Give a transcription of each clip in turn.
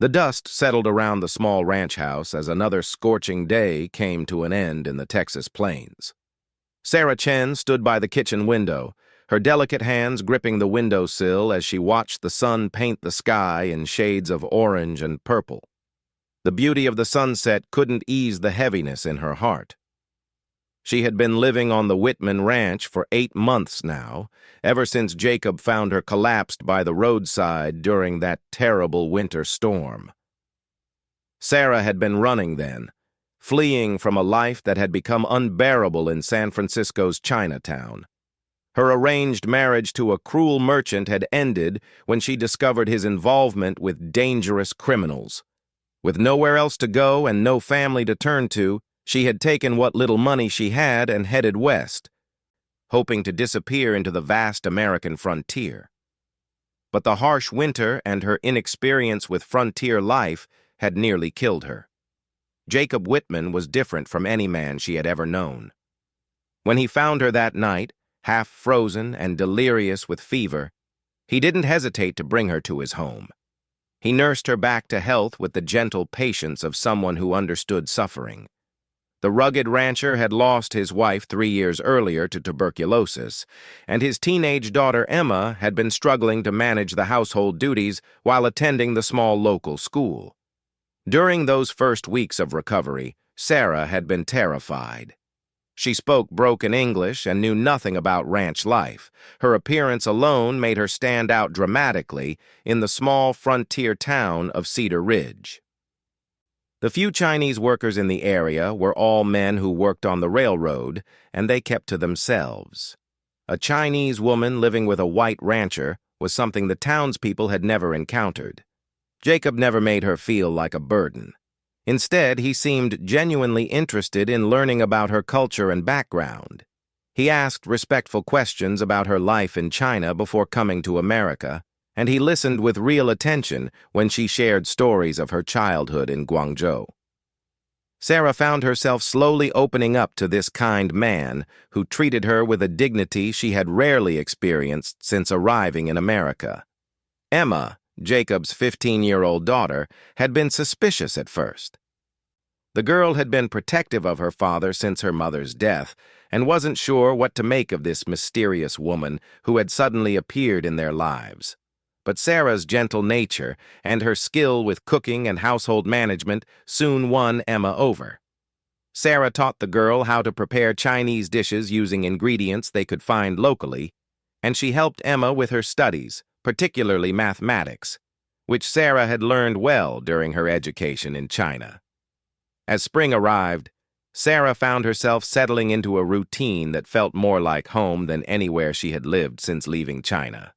The dust settled around the small ranch house as another scorching day came to an end in the Texas plains. Sarah Chen stood by the kitchen window, her delicate hands gripping the windowsill as she watched the sun paint the sky in shades of orange and purple. The beauty of the sunset couldn't ease the heaviness in her heart. She had been living on the Whitman Ranch for 8 months now, ever since Jacob found her collapsed by the roadside during that terrible winter storm. Sarah had been running then, fleeing from a life that had become unbearable in San Francisco's Chinatown. Her arranged marriage to a cruel merchant had ended when she discovered his involvement with dangerous criminals. With nowhere else to go and no family to turn to, she had taken what little money she had and headed west, hoping to disappear into the vast American frontier. But the harsh winter and her inexperience with frontier life had nearly killed her. Jacob Whitman was different from any man she had ever known. When he found her that night, half frozen and delirious with fever, he didn't hesitate to bring her to his home. He nursed her back to health with the gentle patience of someone who understood suffering. The rugged rancher had lost his wife 3 years earlier to tuberculosis, and his teenage daughter Emma had been struggling to manage the household duties while attending the small local school. During those first weeks of recovery, Sarah had been terrified. She spoke broken English and knew nothing about ranch life. Her appearance alone made her stand out dramatically in the small frontier town of Cedar Ridge. The few Chinese workers in the area were all men who worked on the railroad, and they kept to themselves. A Chinese woman living with a white rancher was something the townspeople had never encountered. Jacob never made her feel like a burden. Instead, he seemed genuinely interested in learning about her culture and background. He asked respectful questions about her life in China before coming to America, and he listened with real attention when she shared stories of her childhood in Guangzhou. Sarah found herself slowly opening up to this kind man who treated her with a dignity she had rarely experienced since arriving in America. Emma, Jacob's 15-year-old daughter, had been suspicious at first. The girl had been protective of her father since her mother's death and wasn't sure what to make of this mysterious woman who had suddenly appeared in their lives. But Sarah's gentle nature and her skill with cooking and household management soon won Emma over. Sarah taught the girl how to prepare Chinese dishes using ingredients they could find locally, and she helped Emma with her studies, particularly mathematics, which Sarah had learned well during her education in China. As spring arrived, Sarah found herself settling into a routine that felt more like home than anywhere she had lived since leaving China.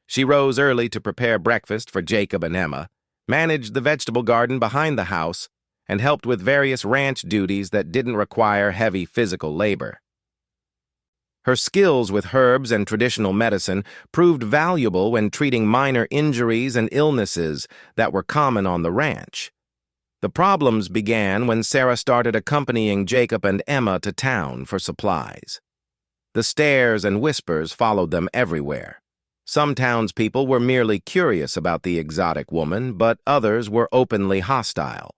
She rose early to prepare breakfast for Jacob and Emma, managed the vegetable garden behind the house, and helped with various ranch duties that didn't require heavy physical labor. Her skills with herbs and traditional medicine proved valuable when treating minor injuries and illnesses that were common on the ranch. The problems began when Sarah started accompanying Jacob and Emma to town for supplies. The stares and whispers followed them everywhere. Some townspeople were merely curious about the exotic woman, but others were openly hostile.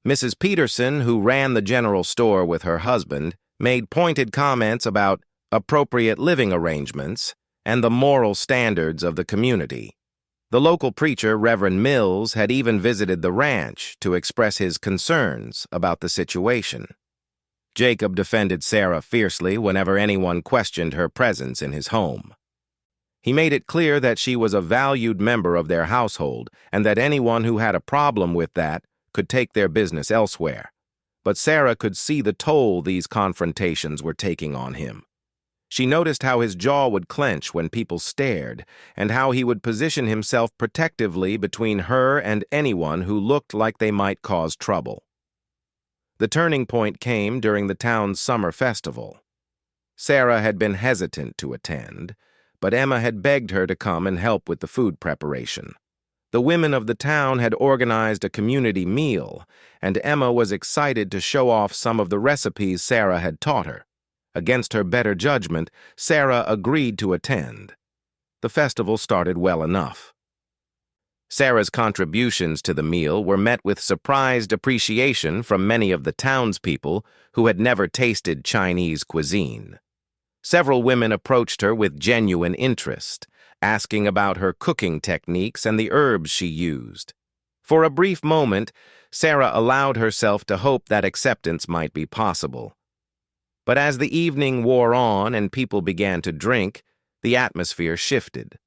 Mrs. Peterson, who ran the general store with her husband, made pointed comments about appropriate living arrangements and the moral standards of the community. The local preacher, Reverend Mills, had even visited the ranch to express his concerns about the situation. Jacob defended Sarah fiercely whenever anyone questioned her presence in his home. He made it clear that she was a valued member of their household and that anyone who had a problem with that could take their business elsewhere. But Sarah could see the toll these confrontations were taking on him. She noticed how his jaw would clench when people stared, and how he would position himself protectively between her and anyone who looked like they might cause trouble. The turning point came during the town's summer festival. Sarah had been hesitant to attend, but Emma had begged her to come and help with the food preparation. The women of the town had organized a community meal, and Emma was excited to show off some of the recipes Sarah had taught her. Against her better judgment, Sarah agreed to attend. The festival started well enough. Sarah's contributions to the meal were met with surprised appreciation from many of the townspeople who had never tasted Chinese cuisine. Several women approached her with genuine interest, asking about her cooking techniques and the herbs she used. For a brief moment, Sarah allowed herself to hope that acceptance might be possible. But as the evening wore on and people began to drink, the atmosphere shifted.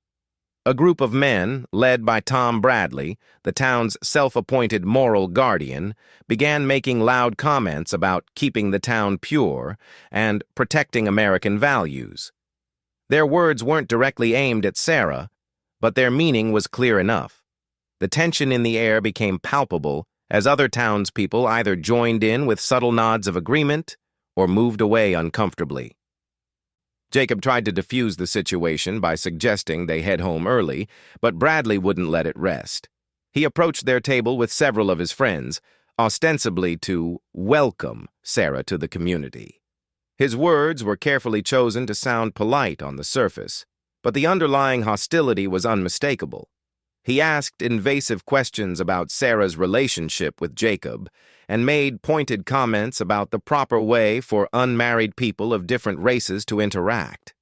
A group of men, led by Tom Bradley, the town's self-appointed moral guardian, began making loud comments about keeping the town pure and protecting American values. Their words weren't directly aimed at Sarah, but their meaning was clear enough. The tension in the air became palpable as other townspeople either joined in with subtle nods of agreement or moved away uncomfortably. Jacob tried to defuse the situation by suggesting they head home early, but Bradley wouldn't let it rest. He approached their table with several of his friends, ostensibly to welcome Sarah to the community. His words were carefully chosen to sound polite on the surface, but the underlying hostility was unmistakable. He asked invasive questions about Sarah's relationship with Jacob and made pointed comments about the proper way for unmarried people of different races to interact.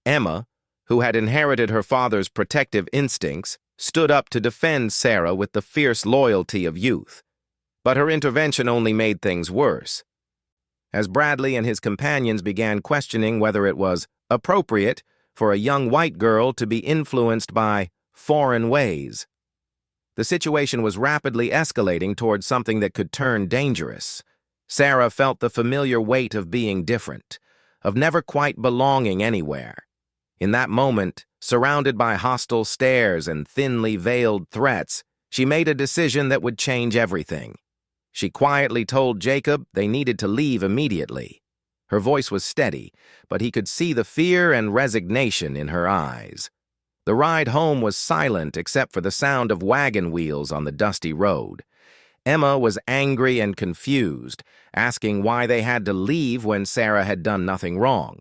Emma, who had inherited her father's protective instincts, stood up to defend Sarah with the fierce loyalty of youth. But her intervention only made things worse. As Bradley and his companions began questioning whether it was appropriate for a young white girl to be influenced by foreign ways, the situation was rapidly escalating towards something that could turn dangerous. Sarah felt the familiar weight of being different, of never quite belonging anywhere. In that moment, surrounded by hostile stares and thinly veiled threats, she made a decision that would change everything. She quietly told Jacob they needed to leave immediately. Her voice was steady, but he could see the fear and resignation in her eyes. The ride home was silent except for the sound of wagon wheels on the dusty road. Emma was angry and confused, asking why they had to leave when Sarah had done nothing wrong.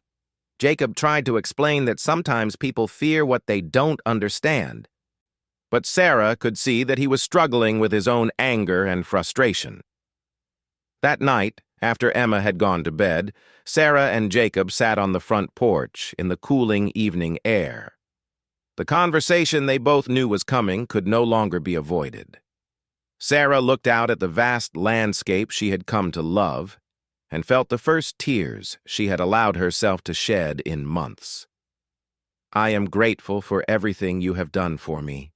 Jacob tried to explain that sometimes people fear what they don't understand. But Sarah could see that he was struggling with his own anger and frustration. That night, after Emma had gone to bed, Sarah and Jacob sat on the front porch in the cooling evening air. The conversation they both knew was coming could no longer be avoided. Sarah looked out at the vast landscape she had come to love and felt the first tears she had allowed herself to shed in months. "I am grateful for everything you have done for me,"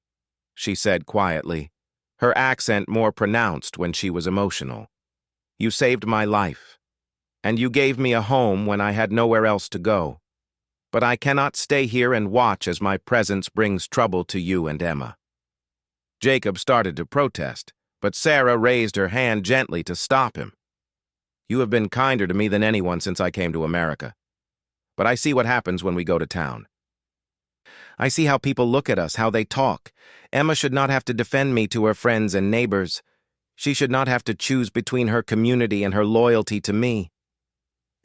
she said quietly, her accent more pronounced when she was emotional. "You saved my life, and you gave me a home when I had nowhere else to go. But I cannot stay here and watch as my presence brings trouble to you and Emma." Jacob started to protest, but Sarah raised her hand gently to stop him. "You have been kinder to me than anyone since I came to America. But I see what happens when we go to town. I see how people look at us, how they talk. Emma should not have to defend me to her friends and neighbors. She should not have to choose between her community and her loyalty to me."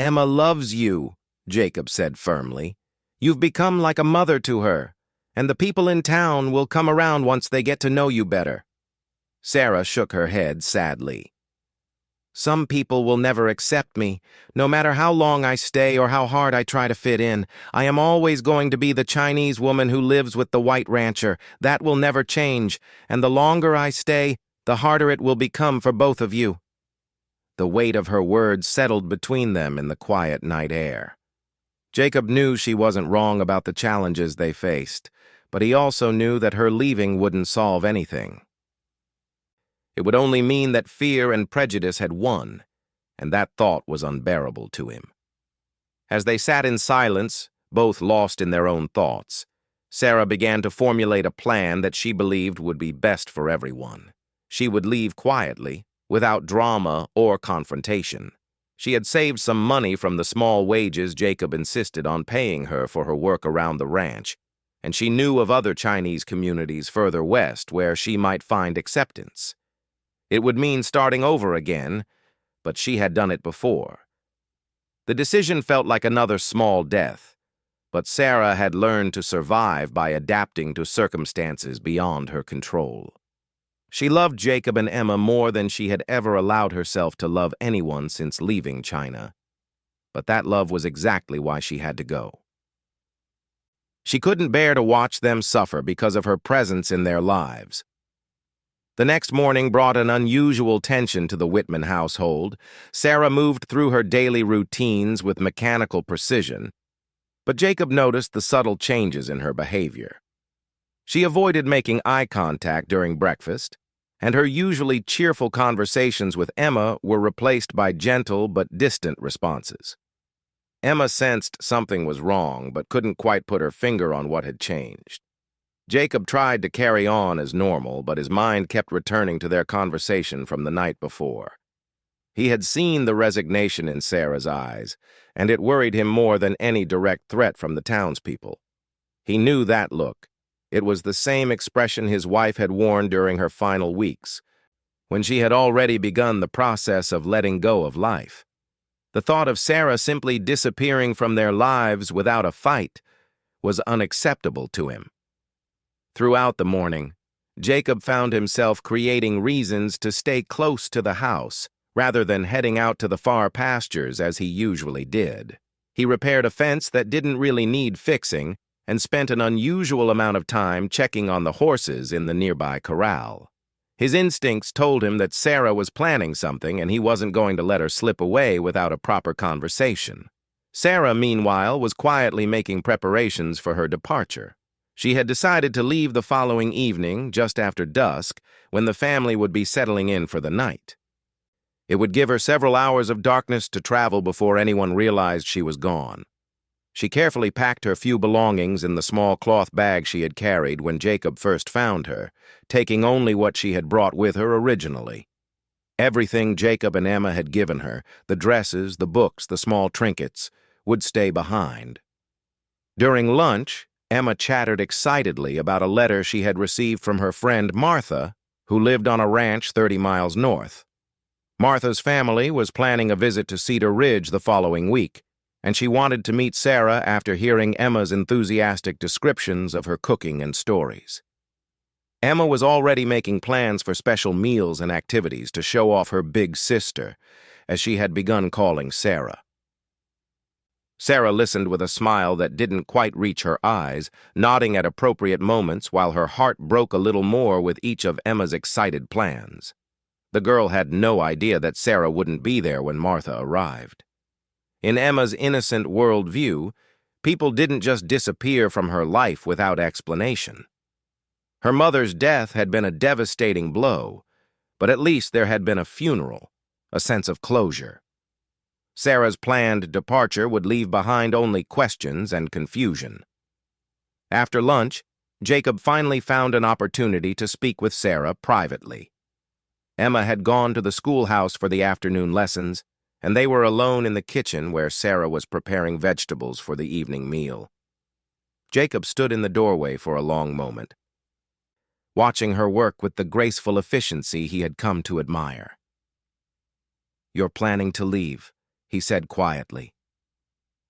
"Emma loves you," Jacob said firmly. "You've become like a mother to her, and the people in town will come around once they get to know you better." Sarah shook her head sadly. "Some people will never accept me. No matter how long I stay or how hard I try to fit in, I am always going to be the Chinese woman who lives with the white rancher. That will never change, and the longer I stay, the harder it will become for both of you." The weight of her words settled between them in the quiet night air. Jacob knew she wasn't wrong about the challenges they faced, but he also knew that her leaving wouldn't solve anything. It would only mean that fear and prejudice had won, and that thought was unbearable to him. As they sat in silence, both lost in their own thoughts, Sarah began to formulate a plan that she believed would be best for everyone. She would leave quietly, without drama or confrontation. She had saved some money from the small wages Jacob insisted on paying her for her work around the ranch, and she knew of other Chinese communities further west where she might find acceptance. It would mean starting over again, but she had done it before. The decision felt like another small death, but Sarah had learned to survive by adapting to circumstances beyond her control. She loved Jacob and Emma more than she had ever allowed herself to love anyone since leaving China. But that love was exactly why she had to go. She couldn't bear to watch them suffer because of her presence in their lives. The next morning brought an unusual tension to the Whitman household. Sarah moved through her daily routines with mechanical precision, but Jacob noticed the subtle changes in her behavior. She avoided making eye contact during breakfast, and her usually cheerful conversations with Emma were replaced by gentle but distant responses. Emma sensed something was wrong, but couldn't quite put her finger on what had changed. Jacob tried to carry on as normal, but his mind kept returning to their conversation from the night before. He had seen the resignation in Sarah's eyes, and it worried him more than any direct threat from the townspeople. He knew that look. It was the same expression his wife had worn during her final weeks, when she had already begun the process of letting go of life. The thought of Sarah simply disappearing from their lives without a fight was unacceptable to him. Throughout the morning, Jacob found himself creating reasons to stay close to the house, rather than heading out to the far pastures as he usually did. He repaired a fence that didn't really need fixing and spent an unusual amount of time checking on the horses in the nearby corral. His instincts told him that Sarah was planning something and he wasn't going to let her slip away without a proper conversation. Sarah, meanwhile, was quietly making preparations for her departure. She had decided to leave the following evening, just after dusk, when the family would be settling in for the night. It would give her several hours of darkness to travel before anyone realized she was gone. She carefully packed her few belongings in the small cloth bag she had carried when Jacob first found her, taking only what she had brought with her originally. Everything Jacob and Emma had given her, the dresses, the books, the small trinkets, would stay behind. During lunch, Emma chattered excitedly about a letter she had received from her friend Martha, who lived on a ranch 30 miles north. Martha's family was planning a visit to Cedar Ridge the following week, and she wanted to meet Sarah after hearing Emma's enthusiastic descriptions of her cooking and stories. Emma was already making plans for special meals and activities to show off her big sister, as she had begun calling Sarah. Sarah listened with a smile that didn't quite reach her eyes, nodding at appropriate moments while her heart broke a little more with each of Emma's excited plans. The girl had no idea that Sarah wouldn't be there when Martha arrived. In Emma's innocent worldview, people didn't just disappear from her life without explanation. Her mother's death had been a devastating blow, but at least there had been a funeral, a sense of closure. Sarah's planned departure would leave behind only questions and confusion. After lunch, Jacob finally found an opportunity to speak with Sarah privately. Emma had gone to the schoolhouse for the afternoon lessons, and they were alone in the kitchen where Sarah was preparing vegetables for the evening meal. Jacob stood in the doorway for a long moment, watching her work with the graceful efficiency he had come to admire. "You're planning to leave," he said quietly.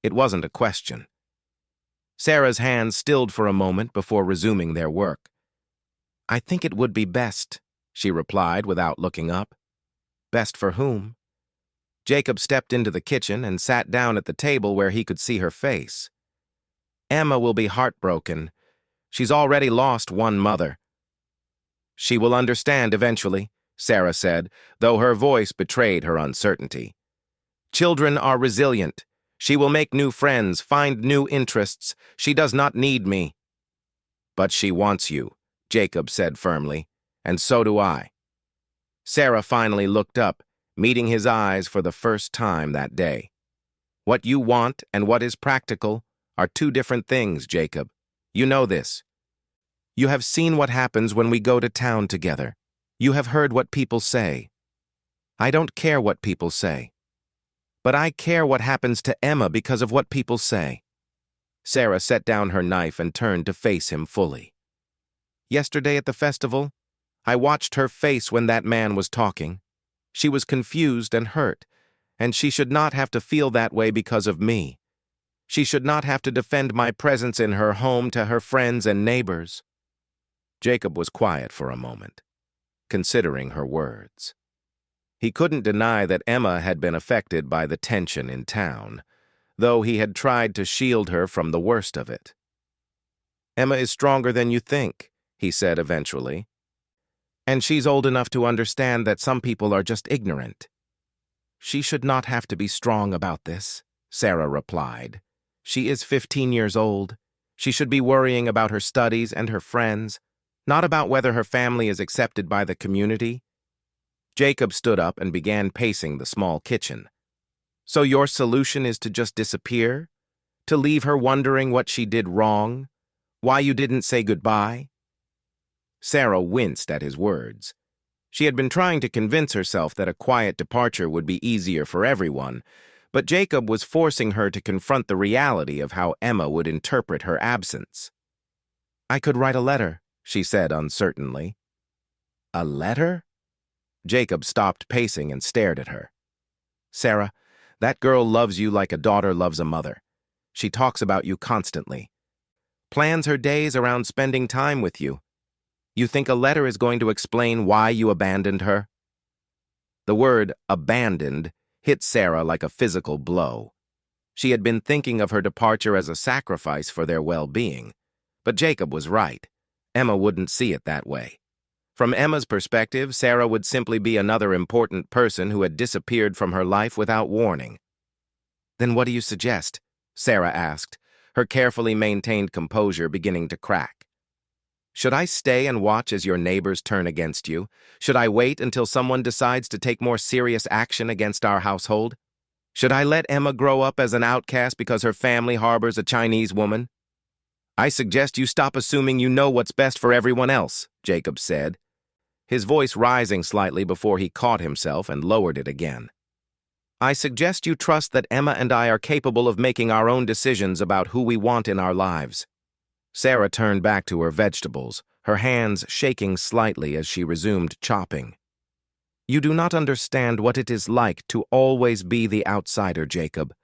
It wasn't a question. Sarah's hands stilled for a moment before resuming their work. "I think it would be best," she replied without looking up. "Best for whom?" Jacob stepped into the kitchen and sat down at the table where he could see her face. "Emma will be heartbroken. She's already lost one mother." "She will understand eventually," Sarah said, though her voice betrayed her uncertainty. "Children are resilient. She will make new friends, find new interests. She does not need me." "But she wants you," Jacob said firmly, "and so do I." Sarah finally looked up, meeting his eyes for the first time that day. "What you want and what is practical are two different things, Jacob. You know this. You have seen what happens when we go to town together. You have heard what people say. I don't care what people say. But I care what happens to Emma because of what people say." Sarah set down her knife and turned to face him fully. "Yesterday at the festival, I watched her face when that man was talking. She was confused and hurt, and she should not have to feel that way because of me. She should not have to defend my presence in her home to her friends and neighbors." Jacob was quiet for a moment, considering her words. He couldn't deny that Emma had been affected by the tension in town, though he had tried to shield her from the worst of it. "Emma is stronger than you think," he said eventually. "And she's old enough to understand that some people are just ignorant." "She should not have to be strong about this," Sarah replied. "She is 15 years old. She should be worrying about her studies and her friends, not about whether her family is accepted by the community." Jacob stood up and began pacing the small kitchen. "So your solution is to just disappear? To leave her wondering what she did wrong? Why you didn't say goodbye?" Sarah winced at his words. She had been trying to convince herself that a quiet departure would be easier for everyone, but Jacob was forcing her to confront the reality of how Emma would interpret her absence. "I could write a letter," she said uncertainly. "A letter?" Jacob stopped pacing and stared at her. "Sarah, that girl loves you like a daughter loves a mother. She talks about you constantly. Plans her days around spending time with you. You think a letter is going to explain why you abandoned her?" The word abandoned hit Sarah like a physical blow. She had been thinking of her departure as a sacrifice for their well-being. But Jacob was right. Emma wouldn't see it that way. From Emma's perspective, Sarah would simply be another important person who had disappeared from her life without warning. "Then what do you suggest?" Sarah asked, her carefully maintained composure beginning to crack. "Should I stay and watch as your neighbors turn against you? Should I wait until someone decides to take more serious action against our household? Should I let Emma grow up as an outcast because her family harbors a Chinese woman?" "I suggest you stop assuming you know what's best for everyone else," Jacob said, his voice rising slightly before he caught himself and lowered it again. "I suggest you trust that Emma and I are capable of making our own decisions about who we want in our lives." Sarah turned back to her vegetables, her hands shaking slightly as she resumed chopping. "You do not understand what it is like to always be the outsider, Jacob.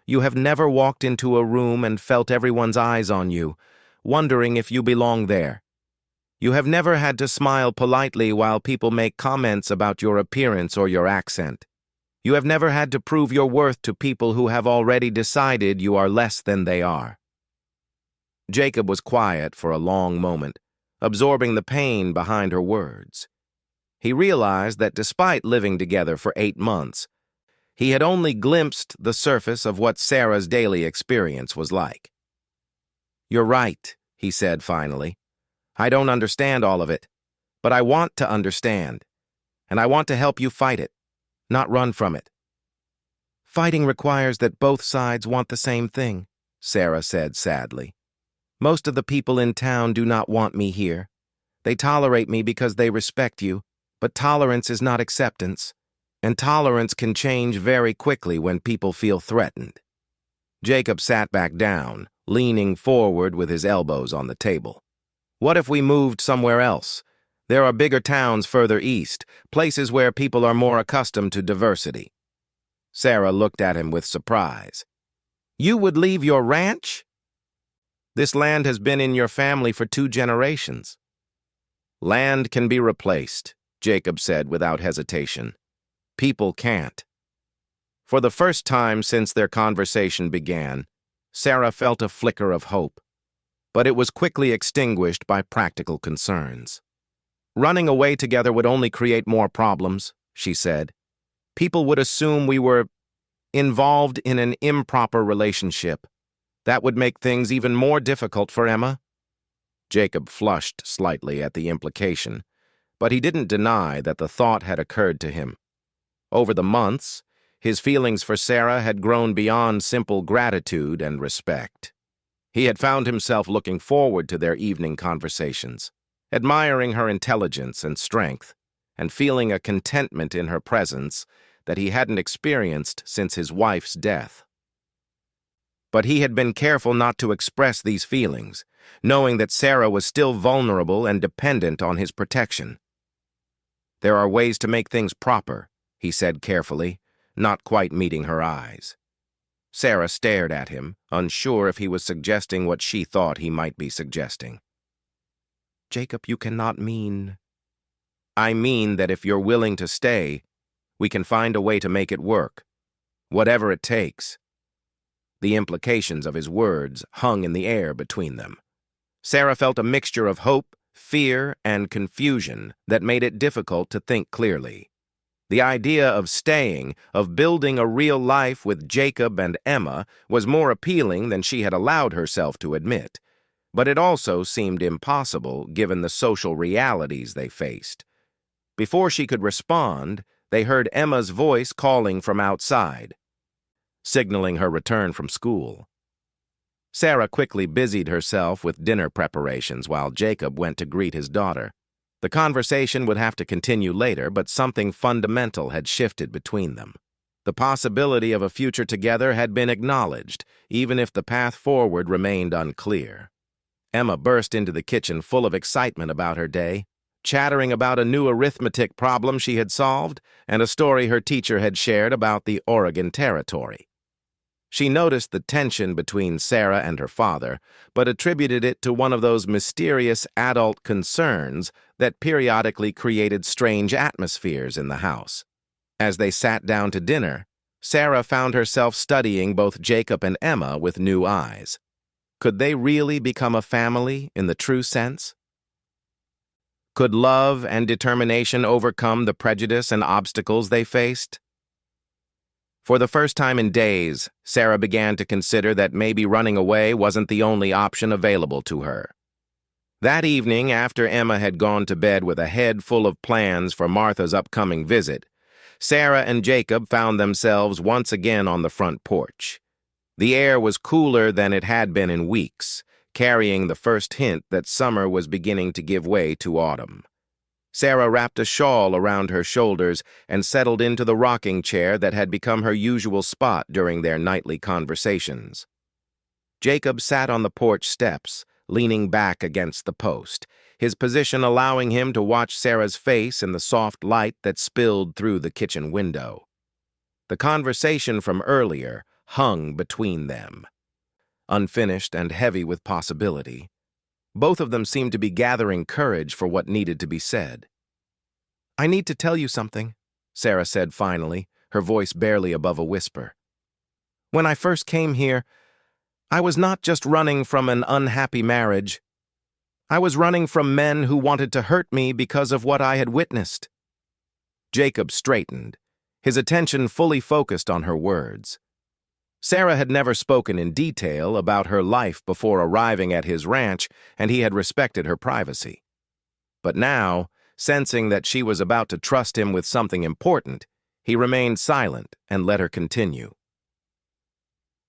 You have never walked into a room and felt everyone's eyes on you, wondering if you belong there. You have never had to smile politely while people make comments about your appearance or your accent. You have never had to prove your worth to people who have already decided you are less than they are." Jacob was quiet for a long moment, absorbing the pain behind her words. He realized that despite living together for 8 months, he had only glimpsed the surface of what Sarah's daily experience was like. "You're right," he said finally. "I don't understand all of it, but I want to understand, and I want to help you fight it, not run from it." "Fighting requires that both sides want the same thing," Sarah said sadly. "Most of the people in town do not want me here. They tolerate me because they respect you, but tolerance is not acceptance, and tolerance can change very quickly when people feel threatened." Jacob sat back down, leaning forward with his elbows on the table. "What if we moved somewhere else? There are bigger towns further east, places where people are more accustomed to diversity." Sarah looked at him with surprise. "You would leave your ranch? This land has been in your family for 2 generations. "Land can be replaced," Jacob said without hesitation. "People can't." For the first time since their conversation began, Sarah felt a flicker of hope, but it was quickly extinguished by practical concerns. "Running away together would only create more problems," she said. "People would assume we were involved in an improper relationship. That would make things even more difficult for Emma." Jacob flushed slightly at the implication, but he didn't deny that the thought had occurred to him. Over the months, his feelings for Sarah had grown beyond simple gratitude and respect. He had found himself looking forward to their evening conversations, admiring her intelligence and strength, and feeling a contentment in her presence that he hadn't experienced since his wife's death. But he had been careful not to express these feelings, knowing that Sarah was still vulnerable and dependent on his protection. "There are ways to make things proper," he said carefully, not quite meeting her eyes. Sarah stared at him, unsure if he was suggesting what she thought he might be suggesting. "Jacob, you cannot mean—" "I mean that if you're willing to stay, we can find a way to make it work, whatever it takes." The implications of his words hung in the air between them. Sarah felt a mixture of hope, fear, and confusion that made it difficult to think clearly. The idea of staying, of building a real life with Jacob and Emma, was more appealing than she had allowed herself to admit, but it also seemed impossible given the social realities they faced. Before she could respond, they heard Emma's voice calling from outside, signaling her return from school. Sarah quickly busied herself with dinner preparations while Jacob went to greet his daughter. The conversation would have to continue later, but something fundamental had shifted between them. The possibility of a future together had been acknowledged, even if the path forward remained unclear. Emma burst into the kitchen full of excitement about her day, chattering about a new arithmetic problem she had solved and a story her teacher had shared about the Oregon Territory. She noticed the tension between Sarah and her father, but attributed it to one of those mysterious adult concerns that periodically created strange atmospheres in the house. As they sat down to dinner, Sarah found herself studying both Jacob and Emma with new eyes. Could they really become a family in the true sense? Could love and determination overcome the prejudice and obstacles they faced? For the first time in days, Sarah began to consider that maybe running away wasn't the only option available to her. That evening, after Emma had gone to bed with a head full of plans for Martha's upcoming visit, Sarah and Jacob found themselves once again on the front porch. The air was cooler than it had been in weeks, carrying the first hint that summer was beginning to give way to autumn. Sarah wrapped a shawl around her shoulders and settled into the rocking chair that had become her usual spot during their nightly conversations. Jacob sat on the porch steps, leaning back against the post, his position allowing him to watch Sarah's face in the soft light that spilled through the kitchen window. The conversation from earlier hung between them, unfinished and heavy with possibility. Both of them seemed to be gathering courage for what needed to be said. "I need to tell you something," Sarah said finally, her voice barely above a whisper. "When I first came here, I was not just running from an unhappy marriage. I was running from men who wanted to hurt me because of what I had witnessed." Jacob straightened, his attention fully focused on her words. Sarah had never spoken in detail about her life before arriving at his ranch, and he had respected her privacy. But now, sensing that she was about to trust him with something important, he remained silent and let her continue.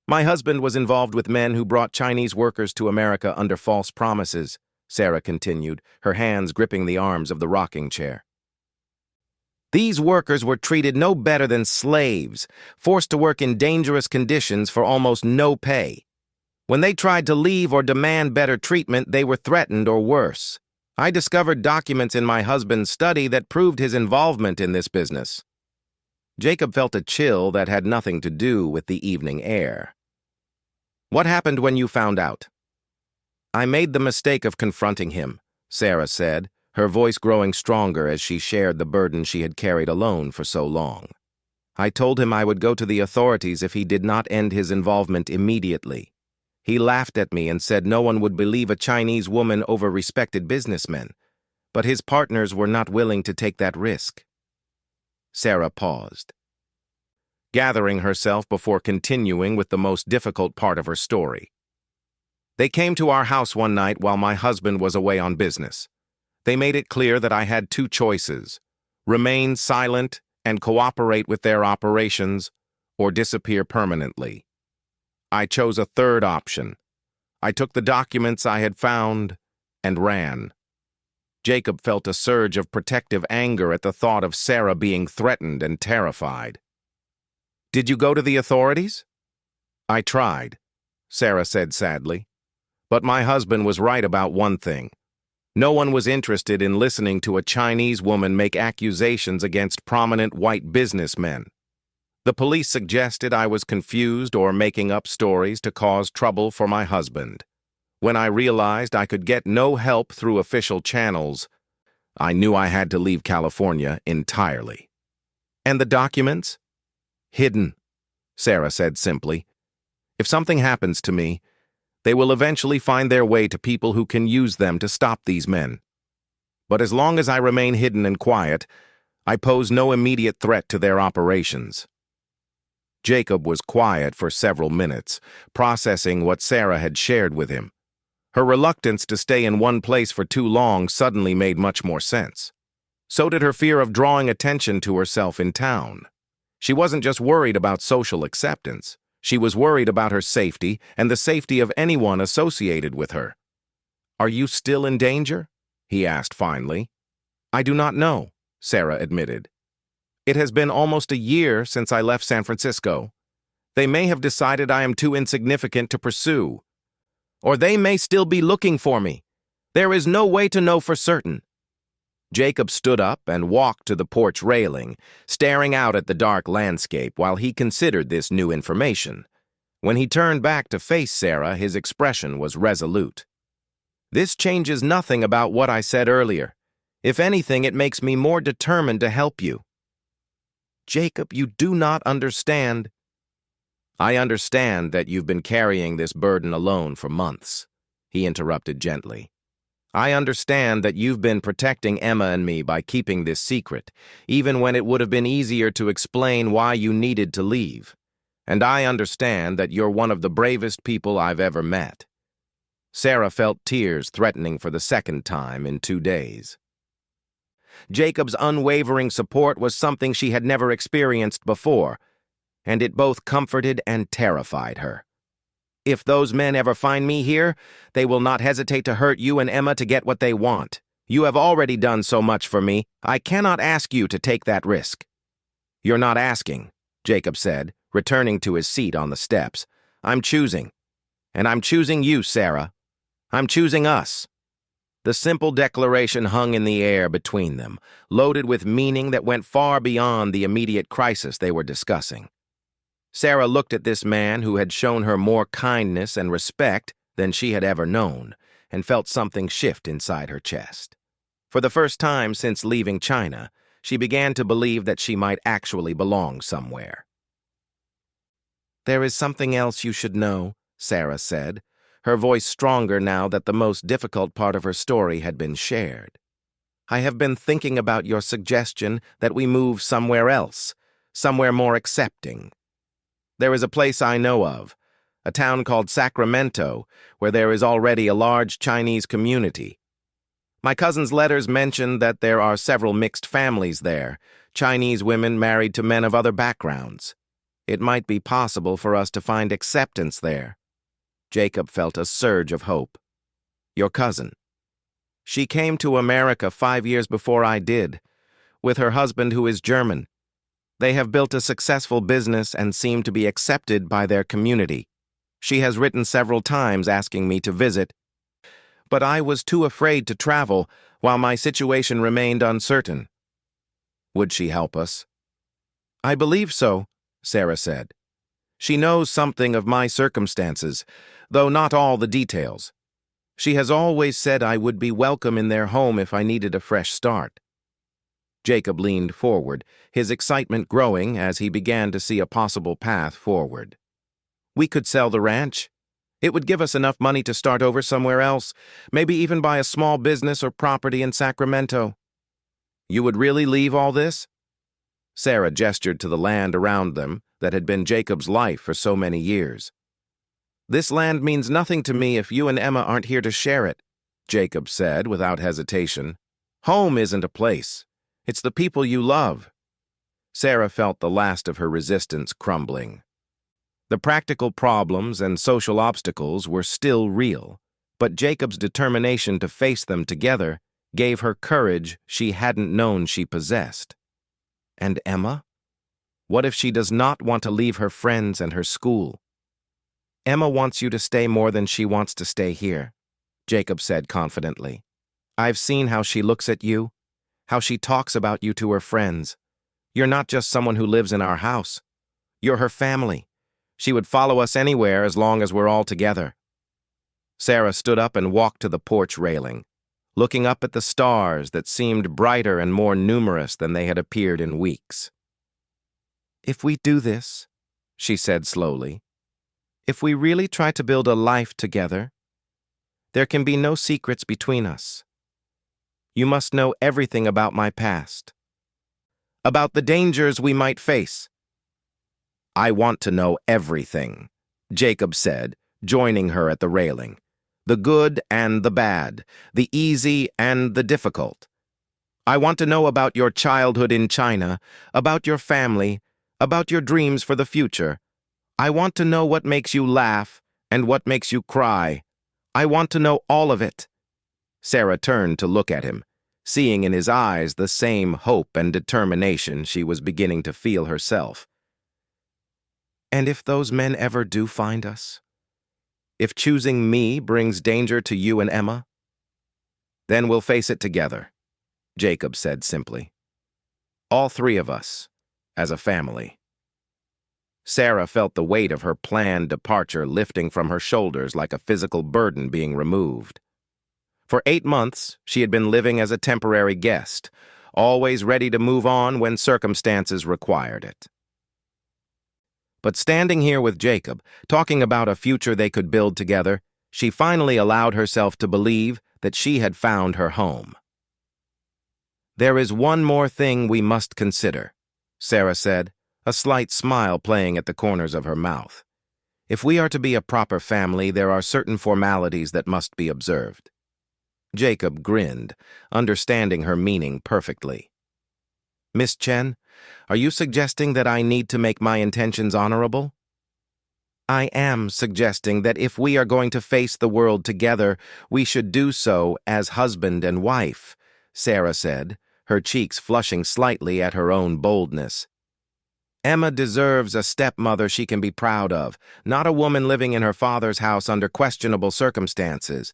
"My husband was involved with men who brought Chinese workers to America under false promises," Sarah continued, her hands gripping the arms of the rocking chair. "These workers were treated no better than slaves, forced to work in dangerous conditions for almost no pay. When they tried to leave or demand better treatment, they were threatened or worse. I discovered documents in my husband's study that proved his involvement in this business." Jacob felt a chill that had nothing to do with the evening air. "What happened when you found out?" "I made the mistake of confronting him," Sarah said, her voice growing stronger as she shared the burden she had carried alone for so long. "I told him I would go to the authorities if he did not end his involvement immediately. He laughed at me and said no one would believe a Chinese woman over respected businessmen, but his partners were not willing to take that risk." Sarah paused, gathering herself before continuing with the most difficult part of her story. "They came to our house one night while my husband was away on business. They made it clear that I had two choices: remain silent and cooperate with their operations, or disappear permanently. I chose a third option. I took the documents I had found and ran." Jacob felt a surge of protective anger at the thought of Sarah being threatened and terrified. "Did you go to the authorities?" "I tried," Sarah said sadly. "But my husband was right about one thing. No one was interested in listening to a Chinese woman make accusations against prominent white businessmen. The police suggested I was confused or making up stories to cause trouble for my husband. When I realized I could get no help through official channels, I knew I had to leave California entirely. And the documents? Hidden, Sarah said simply. If something happens to me, they will eventually find their way to people who can use them to stop these men. But as long as I remain hidden and quiet, I pose no immediate threat to their operations. Jacob was quiet for several minutes, processing what Sarah had shared with him. Her reluctance to stay in one place for too long suddenly made much more sense. So did her fear of drawing attention to herself in town. She wasn't just worried about social acceptance. She was worried about her safety and the safety of anyone associated with her. "Are you still in danger?" he asked finally. "I do not know," Sarah admitted. "It has been almost a year since I left San Francisco. They may have decided I am too insignificant to pursue. Or they may still be looking for me. There is no way to know for certain." Jacob stood up and walked to the porch railing, staring out at the dark landscape while he considered this new information. When he turned back to face Sarah, his expression was resolute. "This changes nothing about what I said earlier. If anything, it makes me more determined to help you." "Jacob, you do not understand." "I understand that you've been carrying this burden alone for months," he interrupted gently. "I understand that you've been protecting Emma and me by keeping this secret, even when it would have been easier to explain why you needed to leave. And I understand that you're one of the bravest people I've ever met." Sarah felt tears threatening for the second time in 2 days. Jacob's unwavering support was something she had never experienced before, and it both comforted and terrified her. "If those men ever find me here, they will not hesitate to hurt you and Emma to get what they want. You have already done so much for me. I cannot ask you to take that risk." "You're not asking," Jacob said, returning to his seat on the steps. "I'm choosing. And I'm choosing you, Sarah. I'm choosing us." The simple declaration hung in the air between them, loaded with meaning that went far beyond the immediate crisis they were discussing. Sarah looked at this man who had shown her more kindness and respect than she had ever known, and felt something shift inside her chest. For the first time since leaving China, she began to believe that she might actually belong somewhere. "There is something else you should know," Sarah said, her voice stronger now that the most difficult part of her story had been shared. "I have been thinking about your suggestion that we move somewhere else, somewhere more accepting. There is a place I know of, a town called Sacramento, where there is already a large Chinese community. My cousin's letters mention that there are several mixed families there, Chinese women married to men of other backgrounds. It might be possible for us to find acceptance there." Jacob felt a surge of hope. "Your cousin?" "She came to America 5 years before I did, with her husband who is German. They have built a successful business and seem to be accepted by their community. She has written several times asking me to visit, but I was too afraid to travel while my situation remained uncertain." "Would she help us?" "I believe so," Sarah said. "She knows something of my circumstances, though not all the details. She has always said I would be welcome in their home if I needed a fresh start." Jacob leaned forward, his excitement growing as he began to see a possible path forward. "We could sell the ranch. It would give us enough money to start over somewhere else, maybe even buy a small business or property in Sacramento." "You would really leave all this?" Sarah gestured to the land around them that had been Jacob's life for so many years. "This land means nothing to me if you and Emma aren't here to share it," Jacob said without hesitation. "Home isn't a place. It's the people you love." Sarah felt the last of her resistance crumbling. The practical problems and social obstacles were still real, but Jacob's determination to face them together gave her courage she hadn't known she possessed. And Emma? What if she does not want to leave her friends and her school? "Emma wants you to stay more than she wants to stay here," Jacob said confidently. "I've seen how she looks at you, how she talks about you to her friends. You're not just someone who lives in our house. You're her family. She would follow us anywhere as long as we're all together." Sarah stood up and walked to the porch railing, looking up at the stars that seemed brighter and more numerous than they had appeared in weeks. "If we do this," she said slowly, "if we really try to build a life together, there can be no secrets between us. You must know everything about my past, about the dangers we might face." "I want to know everything," Jacob said, joining her at the railing. "The good and the bad, the easy and the difficult. I want to know about your childhood in China, about your family, about your dreams for the future. I want to know what makes you laugh and what makes you cry. I want to know all of it." Sarah turned to look at him, seeing in his eyes the same hope and determination she was beginning to feel herself. "And if those men ever do find us? If choosing me brings danger to you and Emma?" "Then we'll face it together," Jacob said simply. "All three of us, as a family." Sarah felt the weight of her planned departure lifting from her shoulders like a physical burden being removed. For 8 months, she had been living as a temporary guest, always ready to move on when circumstances required it. But standing here with Jacob, talking about a future they could build together, she finally allowed herself to believe that she had found her home. "There is one more thing we must consider," Sarah said, a slight smile playing at the corners of her mouth. "If we are to be a proper family, there are certain formalities that must be observed." Jacob grinned, understanding her meaning perfectly. "Miss Chen, are you suggesting that I need to make my intentions honorable?" "I am suggesting that if we are going to face the world together, we should do so as husband and wife," Sarah said, her cheeks flushing slightly at her own boldness. "Emma deserves a stepmother she can be proud of, not a woman living in her father's house under questionable circumstances."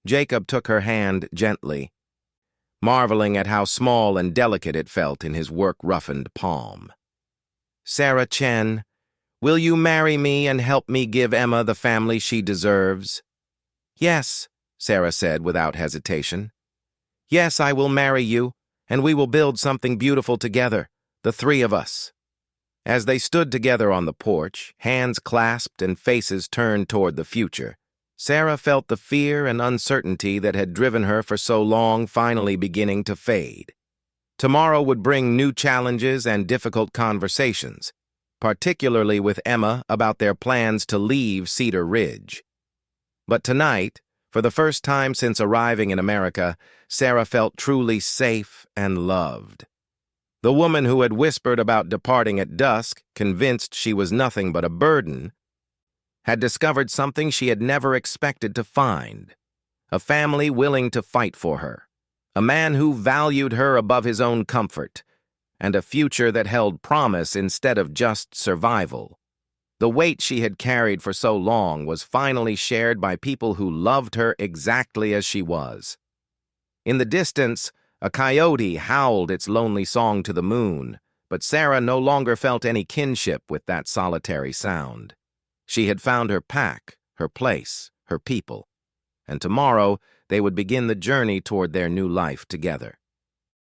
Jacob took her hand gently, marveling at how small and delicate it felt in his work-roughened palm. "Sarah Chen, will you marry me and help me give Emma the family she deserves?" "Yes," Sarah said without hesitation. "Yes, I will marry you, and we will build something beautiful together, the three of us." As they stood together on the porch, hands clasped and faces turned toward the future, Sarah felt the fear and uncertainty that had driven her for so long finally beginning to fade. Tomorrow would bring new challenges and difficult conversations, particularly with Emma about their plans to leave Cedar Ridge. But tonight, for the first time since arriving in America, Sarah felt truly safe and loved. The woman who had whispered about departing at dusk, convinced she was nothing but a burden, had discovered something she had never expected to find: a family willing to fight for her, a man who valued her above his own comfort, and a future that held promise instead of just survival. The weight she had carried for so long was finally shared by people who loved her exactly as she was. In the distance, a coyote howled its lonely song to the moon, but Sarah no longer felt any kinship with that solitary sound. She had found her pack, her place, her people, and tomorrow they would begin the journey toward their new life together.